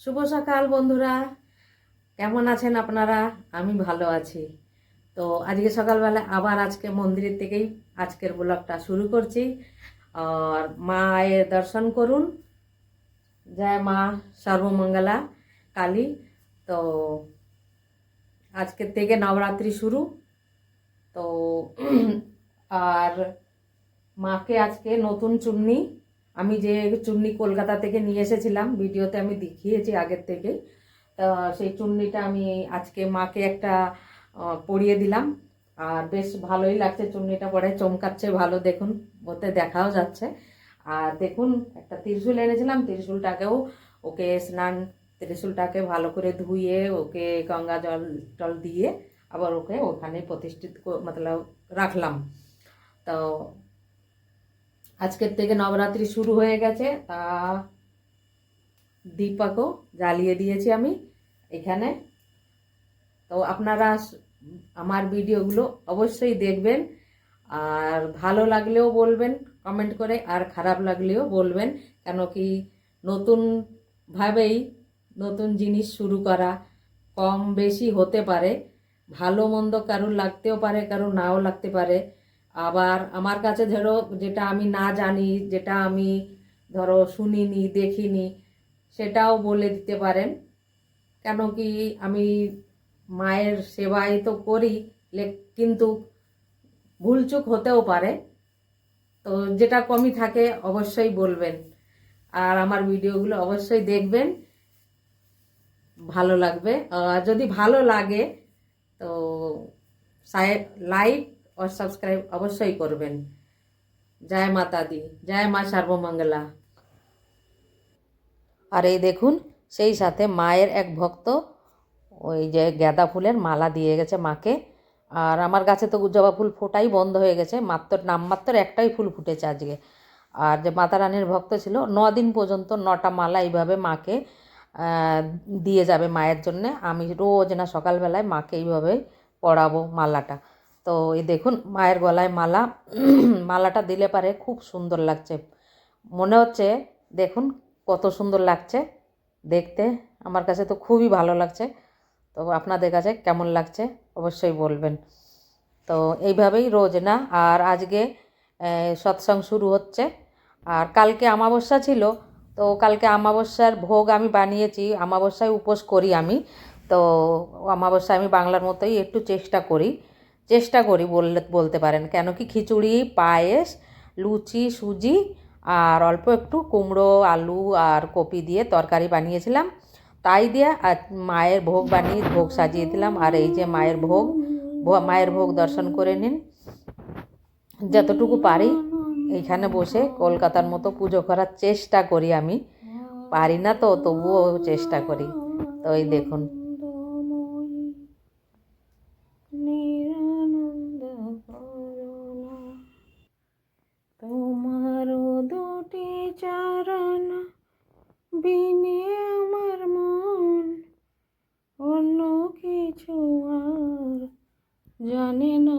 শুভ সকাল বন্ধুরা, কেমন আছেন আপনারা? আমি ভালো আছি। তো আজকে সকালবেলা আবার আজকে মন্দিরের থেকেই আজকের ব্লগটা শুরু করছি। আর মায়ের দর্শন করুন। জয় মা সর্বমঙ্গলা কালী। তো আজকের থেকে নবরাত্রি শুরু। তো আর মাকে আজকে নতুন চুন্নি, আমি যে চুন্নি কলকাতা থেকে নিয়ে এসেছিলাম, ভিডিওতে আমি দেখিয়েছি আগের থেকে। তা সেই চুন্নিটা আমি আজকে মাকে একটা পরিয়ে দিলাম। আর বেশ ভালোই লাগছে, চুন্নিটা পরে চমকাচ্ছে ভালো, দেখুন ওতে দেখাও যাচ্ছে। আর দেখুন একটা ত্রিশূল এনেছিলাম, ত্রিশূলটাকেও ওকে ত্রিশূলটাকে ভালো করে ধুয়ে ওকে গঙ্গা জল টল দিয়ে আবার ওকে ওখানে প্রতিষ্ঠিত মতলব রাখলাম। তো আজকের থেকে নবরাত্রি শুরু হয়ে গেছে। তা দীপকও জ্বালিয়ে দিয়েছি আমি এখানে। তো আপনারা আমার ভিডিওগুলো অবশ্যই দেখবেন, আর ভালো লাগলেও বলবেন কমেন্ট করে, আর খারাপ লাগলেও বলবেন। কেন কি নতুনভাবেই নতুন জিনিস শুরু করা, কম বেশি হতে পারে, ভালো মন্দ কারুর লাগতেও পারে, কারুর নাও লাগতে পারে। আবার আমার কাছে ধরো যেটা আমি না জানি, যেটা আমি ধরো শুনিনি দেখিনি, সেটাও বলে দিতে পারেন। কেন কি আমি মায়ের সেবাই তো করি, কিন্তু ভুলচুক হতেও পারে। তো যেটা কমই থাকে অবশ্যই বলবেন, আর আমার ভিডিওগুলো অবশ্যই দেখবেন, ভালো লাগবে। আর যদি ভালো লাগে তো লাইক ও সাবস্ক্রাইব অবশ্যই করবেন। জয় মাতা দি, জয় মা সর্বমঙ্গলা। আর এই দেখুন, সেই সাথে মায়ের এক ভক্ত ওই যে গাঁদা ফুলের মালা দিয়ে গেছে মাকে। আর আমার গাছে তো জবা ফুল ফোটাই বন্ধ হয়ে গেছে, নামমাত্র একটাই ফুল ফুটেছে আজকে। আর যে মাতা রানীর ভক্ত ছিল, 9 দিন পর্যন্ত 9টা মালা এইভাবে মাকে দিয়ে যাবে মায়ের জন্যে। আমি রোজ না সকালবেলায় মাকে এইভাবে পরাবো মালাটা। তো এই দেখুন মায়ের গলায় মালা, মালাটা দিলে পারে খুব সুন্দর লাগছে, মনে হচ্ছে। দেখুন কত সুন্দর লাগছে দেখতে, আমার কাছে তো খুবই ভালো লাগছে। তো আপনাদের কাছে কেমন লাগছে অবশ্যই বলবেন। তো এইভাবেই রোজ না। আর আজকে সৎসঙ্গ শুরু হচ্ছে। আর কালকে অমাবস্যা ছিল, তো কালকে অমাবস্যার ভোগ আমি বানিয়েছি। অমাবস্যায় উপোস করি আমি। তো অমাবস্যা আমি বাংলার মতোই একটু চেষ্টা করি বলতে পারেন। কেন কি খিচুড়ি, পায়েস, লুচি, সুজি আর অল্প একটু কুমড়ো, আলু আর কপি দিয়ে তরকারি বানিয়েছিলাম। তাই দিয়ে আর মায়ের ভোগ বানিয়ে ভোগ সাজিয়ে দিলাম। আর এই যে মায়ের ভোগ দর্শন করে নিন। যতটুকু পারি এইখানে বসে কলকাতার মতো পুজো করার চেষ্টা করি আমি। পারি না তো তবুও চেষ্টা করি। তো এই দেখুন, তোমারও দুটি চরণ বিনে আমার মন অন্য কিছু আর জানে না।